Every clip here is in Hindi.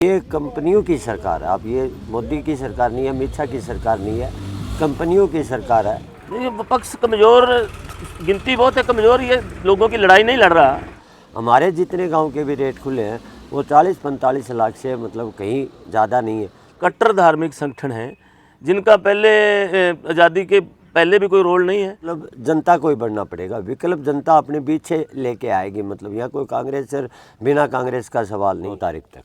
ये कंपनियों की सरकार है। अब ये मोदी की सरकार नहीं है, अमित शाह की सरकार नहीं है, कंपनियों की सरकार है। ये विपक्ष कमज़ोर, गिनती बहुत है कमज़ोर, ये लोगों की लड़ाई नहीं लड़ रहा। हमारे जितने गांव के भी रेट खुले हैं वो 40-45 लाख से मतलब कहीं ज़्यादा नहीं है। कट्टर धार्मिक संगठन हैं जिनका पहले आज़ादी के पहले भी कोई रोल नहीं है। मतलब जनता को ही बढ़ना पड़ेगा, विकल्प जनता अपने बीच से लेके आएगी। मतलब यहाँ कोई कांग्रेस से बिना कांग्रेस का सवाल नहीं। 2 तारीख तक,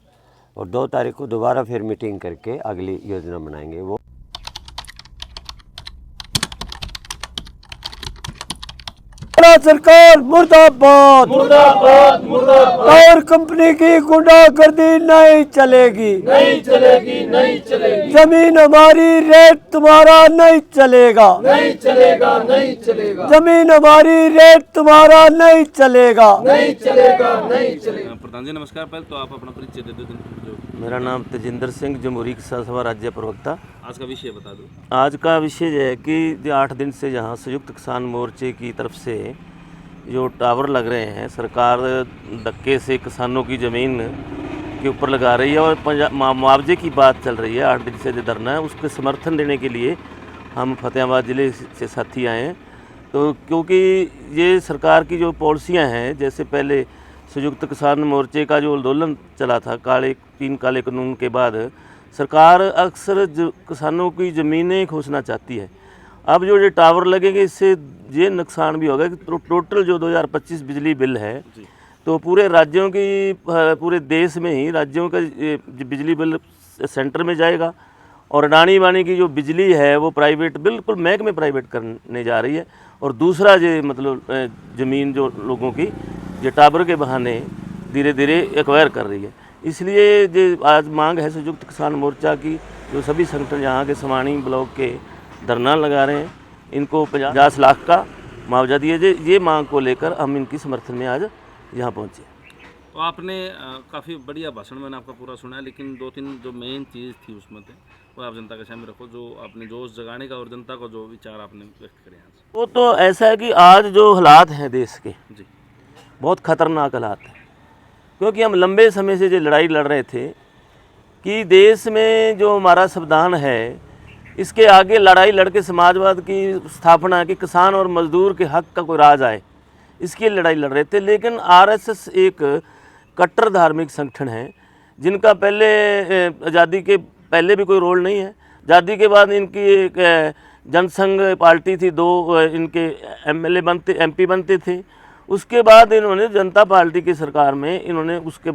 और 2 तारीख को दोबारा फिर मीटिंग करके अगली योजना बनाएंगे। वो सरकार मुर्दाबाद मुर्दाबाद मुर्दाबाद। पावर कंपनी की गुंडागर्दी नहीं चलेगी, नहीं चलेगी, नहीं चलेगी। जमीन हमारी, रेट तुम्हारा नहीं चलेगा, नहीं चलेगा, नहीं चलेगा। जमीन हमारी, रेट तुम्हारा नहीं चलेगा, नहीं चलेगा, नहीं चलेगा। प्रधान जी नमस्कार। पहले तो आप अपना परिचय दे दो। मेरा नाम तेजिंदर सिंह, जमहूरी किसान सभा राज्य प्रवक्ता। आज का विषय बता दो। आज का विषय यह है कि 8 दिन से यहाँ संयुक्त किसान मोर्चे की तरफ से जो टावर लग रहे हैं, सरकार धक्के से किसानों की ज़मीन के ऊपर लगा रही है और मुआवजे की बात चल रही है। 8 दिन से जो धरना है उसके समर्थन देने के लिए हम फतेहाबाद ज़िले से साथी आए हैं। तो क्योंकि ये सरकार की जो पॉलिसियाँ हैं, जैसे पहले संयुक्त किसान मोर्चे का जो आंदोलन चला था, 3 काले कानून के बाद सरकार अक्सर किसानों की ज़मीनें खोसना चाहती है। अब जो ये टावर लगेंगे इससे ये नुकसान भी होगा कि टोटल जो 2025 बिजली बिल है तो पूरे राज्यों की, पूरे देश में ही राज्यों का बिजली बिल सेंटर में जाएगा और अडानी वाणी की जो बिजली है वो प्राइवेट, बिल्कुल महकमे प्राइवेट करने जा रही है। और दूसरा ये मतलब ज़मीन जो लोगों की ये टावर के बहाने धीरे धीरे एक्वायर कर रही है। इसलिए ये आज मांग है संयुक्त किसान मोर्चा की, जो सभी संगठन यहाँ के समाणी ब्लॉक के धरना लगा रहे हैं, इनको 50 लाख का मुआवजा दिया जाए। ये मांग को लेकर हम इनकी समर्थन में आज यहाँ पहुँचे। तो आपने काफ़ी बढ़िया भाषण मैंने आपका पूरा सुना है, लेकिन 2-3 जो मेन चीज़ थी उसमें थे वो आप जनता के सामने रखो, जो आपने जोश जगाने का और जनता को जो विचार आपने व्यक्त करे यहाँ से। वो तो ऐसा है कि आज जो हालात हैं देश के, जी बहुत ख़तरनाक हालात हैं। क्योंकि हम लंबे समय से जो लड़ाई लड़ रहे थे कि देश में जो हमारा संविधान है इसके आगे लड़ाई लड़के समाजवाद की स्थापना कि किसान और मजदूर के हक का कोई राज आए, इसकी लड़ाई लड़ रहे थे। लेकिन आरएसएस एक कट्टर धार्मिक संगठन है जिनका पहले आज़ादी के पहले भी कोई रोल नहीं है। आज़ादी के बाद इनकी एक जनसंघ पार्टी थी, 2 इनके एमएलए बनते, एमपी बनते थे। उसके बाद इन्होंने जनता पार्टी की सरकार में इन्होंने उसके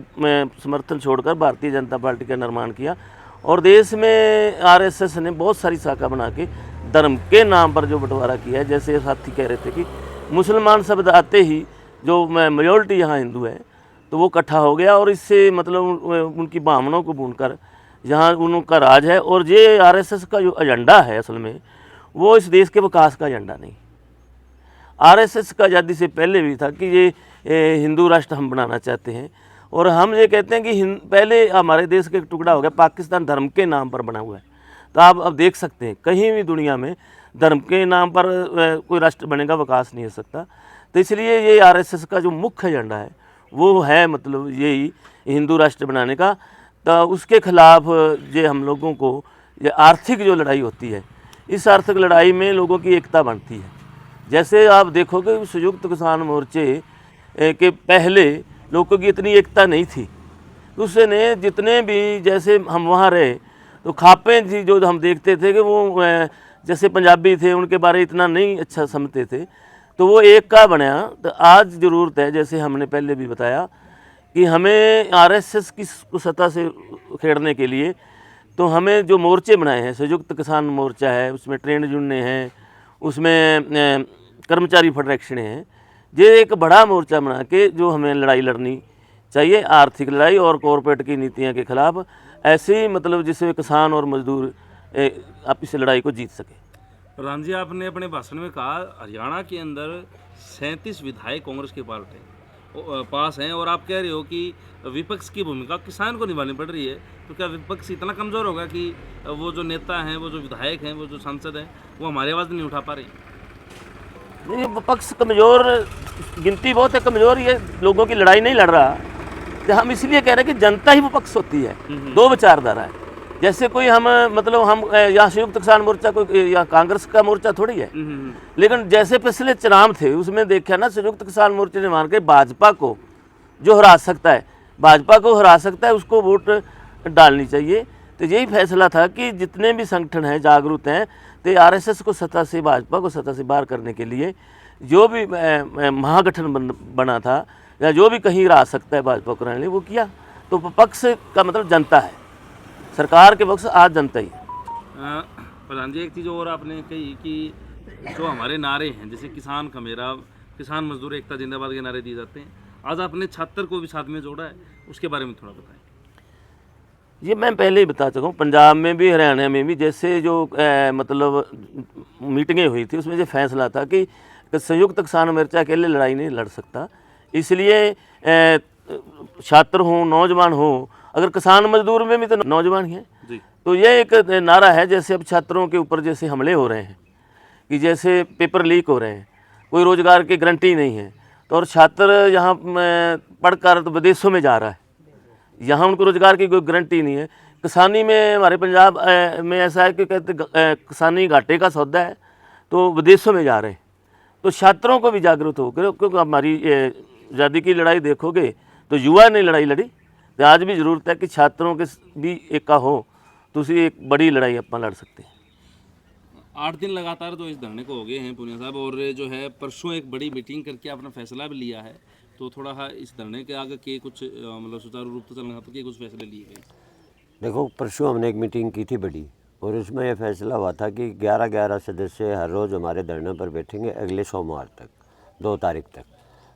समर्थन छोड़कर भारतीय जनता पार्टी का निर्माण किया और देश में आरएसएस ने बहुत सारी शाखा बना के धर्म के नाम पर जो बंटवारा किया है। जैसे साथी कह रहे थे कि मुसलमान शब्द आते ही जो मेजॉरिटी यहाँ हिंदू है तो वो इकट्ठा हो गया और इससे मतलब उनकी भावनाओं को भूनकर यहाँ उनका राज है। और ये आरएसएस का जो एजेंडा है असल में वो इस देश के विकास का एजेंडा नहीं। आरएसएस का आज़ादी से पहले भी था कि ये हिंदू राष्ट्र हम बनाना चाहते हैं और हम ये कहते हैं कि पहले हमारे देश का एक टुकड़ा हो गया, पाकिस्तान धर्म के नाम पर बना हुआ है। तो आप अब देख सकते हैं कहीं भी दुनिया में धर्म के नाम पर कोई राष्ट्र बनेगा, विकास नहीं हो सकता। तो इसलिए ये आरएसएस का जो मुख्य एजेंडा है वो है मतलब यही हिंदू राष्ट्र बनाने का। तो उसके खिलाफ ये हम लोगों को ये आर्थिक जो लड़ाई होती है, इस आर्थिक लड़ाई में लोगों की एकता बनती है। जैसे आप देखोगे संयुक्त किसान मोर्चे के पहले लोगों की इतनी एकता नहीं थी। उसने जितने भी, जैसे हम वहाँ रहे तो खापें थी जो हम देखते थे कि वो जैसे पंजाबी थे, उनके बारे इतना नहीं अच्छा समझते थे, तो वो एक का बना। तो आज ज़रूरत है, जैसे हमने पहले भी बताया, कि हमें आरएसएस की सत्ता से खेड़ने के लिए तो हमें जो मोर्चे बनाए हैं, संयुक्त किसान मोर्चा है, उसमें ट्रेड यूनियन हैं, उसमें कर्मचारी फेडरेशन हैं, ये एक बड़ा मोर्चा बना के जो हमें लड़ाई लड़नी चाहिए, आर्थिक लड़ाई और कॉरपोरेट की नीतियों के खिलाफ, ऐसे मतलब जिसमें किसान और मजदूर आप इस लड़ाई को जीत सके। प्रधान जी, आपने अपने भाषण में कहा हरियाणा के अंदर 37 विधायक कांग्रेस के पास हैं और आप कह रहे हो कि विपक्ष की भूमिका किसान को निभानी पड़ रही है। तो क्या विपक्ष इतना कमज़ोर होगा कि वो जो नेता हैं, वो जो विधायक हैं, वो जो सांसद हैं, वो हमारी आवाज़ नहीं उठा पा रही? नहीं, विपक्ष कमज़ोर, गिनती बहुत है कमज़ोर, ये लोगों की लड़ाई नहीं लड़ रहा। तो हम इसलिए कह रहे हैं कि जनता ही विपक्ष होती है, दो विचारधारा है। जैसे कोई हम मतलब हम यहाँ संयुक्त किसान मोर्चा कोई या कांग्रेस का मोर्चा थोड़ी है, लेकिन जैसे पिछले चुनाव थे उसमें देखा ना, संयुक्त किसान मोर्चे ने मान के भाजपा को जो हरा सकता है, भाजपा को हरा सकता है, उसको वोट डालनी चाहिए। तो यही फैसला था कि जितने भी संगठन हैं जागरूक हैं, तो आरएसएस को सत्ता से, भाजपा को सत्ता से बाहर करने के लिए जो भी महागठन बना था या जो भी कहीं रह सकता है भाजपा को रहने लिए, वो किया। तो विपक्ष का मतलब जनता है, सरकार के पक्ष आज जनता ही है। प्रधान जी, एक चीज़ और आपने कही कि जो हमारे नारे हैं, जैसे किसान का मेरा, किसान मजदूर एकता जिंदाबाद के नारे दिए जाते हैं, आज आपने छात्र को भी साथ में जोड़ा है, उसके बारे में थोड़ा बताएं। ये मैं पहले ही बता चुका हूँ, पंजाब में भी हरियाणा में भी जैसे जो मतलब मीटिंगें हुई थी उसमें जो फैसला था कि संयुक्त किसान मोर्चा अकेले लड़ाई नहीं लड़ सकता, इसलिए छात्र हों, नौजवान हों, अगर किसान मजदूर में भी तो नौजवान ही हैं, तो ये एक नारा है। जैसे अब छात्रों के ऊपर जैसे हमले हो रहे हैं कि जैसे पेपर लीक हो रहे हैं, कोई रोज़गार की गारंटी नहीं है, तो और छात्र यहाँ पढ़कर तो विदेशों में जा रहा है, यहाँ उनको रोज़गार की कोई गारंटी नहीं है। किसानी में हमारे पंजाब में ऐसा है कि कहते किसानी घाटे का सौदा है, तो विदेशों में जा रहे हैं। तो छात्रों को भी जागरूक हो, क्योंकि हमारी आज़ादी की लड़ाई देखोगे तो युवा ने लड़ाई लड़ी, तो आज भी ज़रूरत है कि छात्रों के भी एक का हो, तो उसी एक बड़ी लड़ाई अपन लड़ सकते हैं। 8 दिन लगातार तो इस धरने को हो गए हैं पुनिया साहब, और जो है परसों एक बड़ी मीटिंग करके अपना फैसला भी लिया है, तो थोड़ा सा इस धरने के आगे के कुछ मतलब सुचारू रूप से चलना तो के कुछ फैसले लिए गए। देखो, परसों हमने एक मीटिंग की थी बड़ी, और उसमें यह फैसला हुआ था कि 11-11 सदस्य हर रोज़ हमारे धरने पर बैठेंगे अगले सोमवार तक, 2 तारीख तक,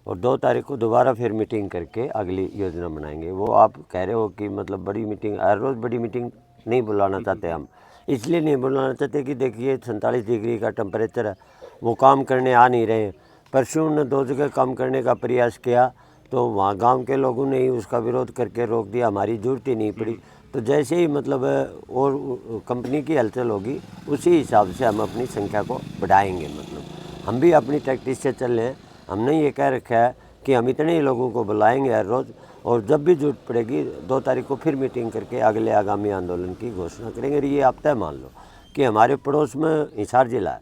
और 2 तारीख को दोबारा फिर मीटिंग करके अगली योजना बनाएंगे। वो आप कह रहे हो कि मतलब बड़ी मीटिंग, हर रोज़ बड़ी मीटिंग नहीं बुलाना चाहते हम, इसलिए नहीं बुलाना चाहते कि देखिए 47 डिग्री का टेम्परेचर है, वो काम करने आ नहीं रहे हैं। परसों ने 2 जगह काम करने का प्रयास किया, तो वहाँ गांव के लोगों ने ही उसका विरोध करके रोक दिया, हमारी ज़रूरत ही नहीं पड़ी। तो जैसे ही मतलब और कंपनी की हलचल होगी उसी हिसाब से हम अपनी संख्या को बढ़ाएंगे। मतलब हम भी अपनी टैक्टिस से चल रहे हैं, हमने ये कह रखा है कि हम इतने ही लोगों को बुलाएंगे हर रोज़, और जब भी जरूरत पड़ेगी 2 तारीख को फिर मीटिंग करके अगले आगामी आंदोलन की घोषणा करेंगे। ये आप तय मान लो कि हमारे पड़ोस में हिसार ज़िला है,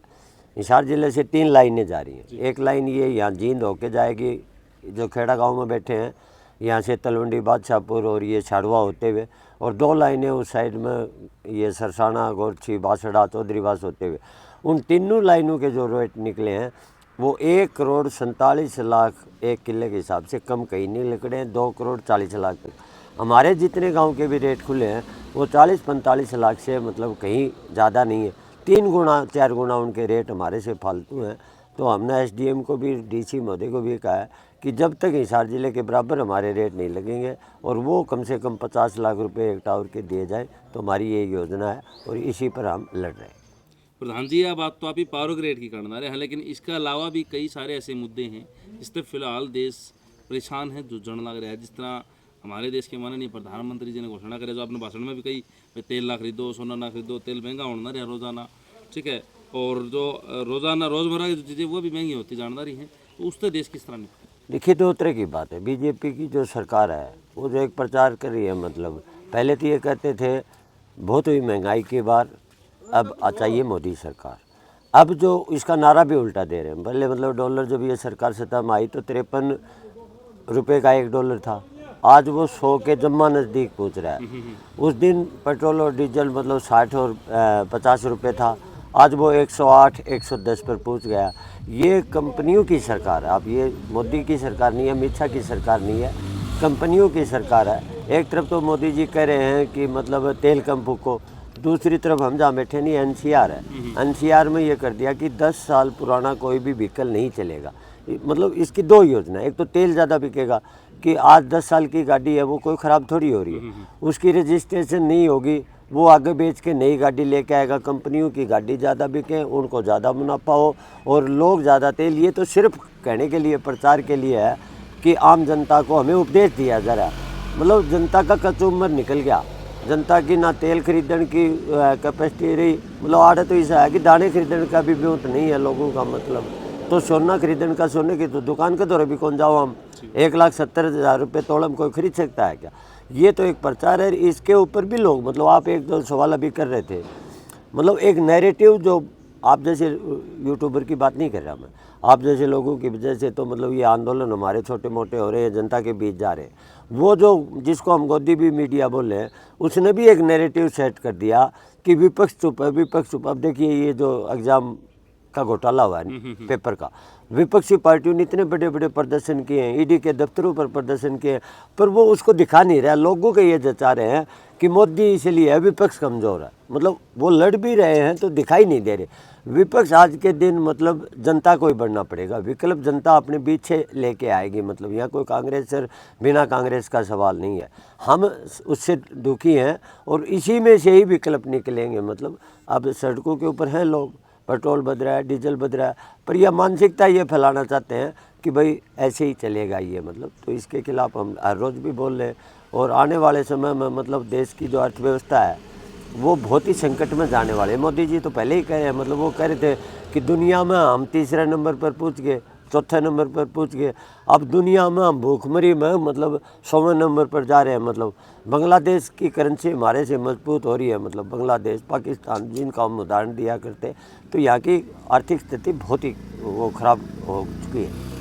हिसार ज़िले से 3 लाइनें जा रही हैं। एक लाइन ये यहाँ जींद होके जाएगी, जो खेड़ा गांव में बैठे हैं, यहाँ से तलवंडी बादशाहपुर और ये छाड़वा होते हुए, और 2 लाइनें उस साइड में ये सरसाना, गोरछी, बासड़ा, चौधरीवास होते हुए। उन तीनों लाइनों के जो रेट निकले हैं वो 1,47,00,000 एक किले के हिसाब से कम कहीं नहीं निकले हैं, 2,40,00,000 तक। हमारे जितने गांव के भी रेट खुले हैं वो 40-45 लाख से मतलब कहीं ज़्यादा नहीं है, 3 गुना 4 गुना उनके रेट हमारे से फालतू हैं। तो हमने एसडीएम को भी, डीसी महोदय को भी कहा है कि जब तक हिसार ज़िले के बराबर हमारे रेट नहीं लगेंगे और वो कम से कम 50 लाख रुपए एक टावर के दिए जाएँ, तो हमारी ये योजना है और इसी पर हम लड़ रहे हैं। प्रधान जी, यह बात तो आप ही पावर ग्रेड की करना रहे हैं, लेकिन इसके अलावा भी कई सारे ऐसे मुद्दे हैं जिससे फिलहाल देश परेशान है, जूझने लग रहा है। जिस तरह हमारे देश के माननीय प्रधानमंत्री जी ने घोषणा करी, जो अपने भाषण में भी कही, तेल ना खरीदो, सोना ना खरीदो, तेल महंगा होना रहा रोज़ाना, ठीक है, और जो रोज़ाना रोज़मर्रा की जो चीज़ें वो भी महंगी होती जान रही हैं, तो उससे देश किस तरह निपटे? देखिए, 2 तरह की बात है। बीजेपी की जो सरकार है वो जो एक प्रचार कर रही है, मतलब पहले तो ये कहते थे बहुत हुई महंगाई के बाद अब चाहिए मोदी सरकार, अब जो इसका नारा भी उल्टा दे रहे हैं। पहले मतलब डॉलर जब ये सरकार सत्ता में आई तो 53 रुपये का $1 था, आज वो 100 के जम्मा नज़दीक पहुंच रहा है। उस दिन पेट्रोल और डीजल मतलब 60 और 50 रुपये था, आज वो 108, 110 पर पहुंच गया। ये कंपनियों की सरकार है, अब ये मोदी की सरकार नहीं है, अमित शाह की सरकार नहीं है, कंपनियों की सरकार है। एक तरफ तो मोदी जी कह रहे हैं कि मतलब तेल कम फूको, दूसरी तरफ हम जहाँ बैठे नहीं एनसीआर है, एनसीआर में ये कर दिया कि 10 साल पुराना कोई भी व्हीकल नहीं चलेगा। मतलब इसकी 2 योजना, एक तो तेल ज़्यादा बिकेगा कि आज 10 साल की गाड़ी है वो कोई ख़राब थोड़ी हो रही है, उसकी रजिस्ट्रेशन नहीं होगी, वो आगे बेच के नई गाड़ी लेके आएगा। कंपनियों की गाड़ी ज़्यादा बिके, उनको ज़्यादा मुनाफा हो और लोग ज़्यादा तेल। ये तो सिर्फ कहने के लिए, प्रचार के लिए है कि आम जनता को हमें उपदेश दिया ज़रा, मतलब जनता का कचूमर निकल गया। जनता की ना तेल खरीदने की कैपेसिटी रही, मतलब आड़े तो ऐसा है कि दाने खरीदने का भी ब्यूत नहीं है लोगों का, मतलब तो सोना खरीदने का, सोने की तो दुकान के दौरे भी कौन जाओ हम। 1,70,000 रुपये तोड़म कोई खरीद सकता है क्या? ये तो एक प्रचार है। इसके ऊपर भी लोग मतलब आप एक दो सवाल अभी कर रहे थे, मतलब एक नैरेटिव जो आप जैसे यूट्यूबर की बात नहीं कर रहा मैं, आप जैसे लोगों की वजह से तो मतलब ये आंदोलन हमारे छोटे मोटे हो रहे हैं, जनता के बीच जा रहे हैं। वो जो जिसको हम गोदी भी मीडिया बोले हैं, उसने भी एक नैरेटिव सेट कर दिया कि विपक्ष चुप है, विपक्ष चुप। अब देखिए ये जो एग्ज़ाम का घोटाला हुआ है पेपर का, विपक्षी पार्टियों ने इतने बड़े बड़े प्रदर्शन किए हैं, ईडी के दफ्तरों पर प्रदर्शन किए हैं, पर वो उसको दिखा नहीं रहा। लोगों को ये जचा रहे हैं कि मोदी इसलिए है, विपक्ष कमज़ोर है। मतलब वो लड़ भी रहे हैं तो दिखाई नहीं दे रहे। विपक्ष आज के दिन मतलब जनता को ही बढ़ना पड़ेगा, विकल्प जनता अपने पीछे लेके आएगी। मतलब यहाँ कोई कांग्रेस सर बिना कांग्रेस का सवाल नहीं है, हम उससे दुखी हैं और इसी में से ही विकल्प निकलेंगे। मतलब अब सड़कों के ऊपर हैं लोग, पेट्रोल बद रहा है, डीजल बद रहा है, पर यह मानसिकता ये फैलाना चाहते हैं कि भाई ऐसे ही चलेगा ये। मतलब तो इसके खिलाफ हम हर रोज़ भी बोल रहे हैं। और आने वाले समय में मतलब देश की जो अर्थव्यवस्था है वो बहुत ही संकट में जाने वाले हैं। मोदी जी तो पहले ही कह रहे हैं, मतलब वो कह रहे थे कि दुनिया में हम तीसरे नंबर पर पहुंच गए, चौथे नंबर पर पहुंच गए। अब दुनिया में हम भूखमरी में मतलब 100वें नंबर पर जा रहे हैं। मतलब बांग्लादेश की करेंसी हमारे से मजबूत हो रही है। मतलब बांग्लादेश, पाकिस्तान जिनका हम उदाहरण दिया करते, तो यहाँ की आर्थिक स्थिति बहुत ही वो ख़राब हो चुकी है।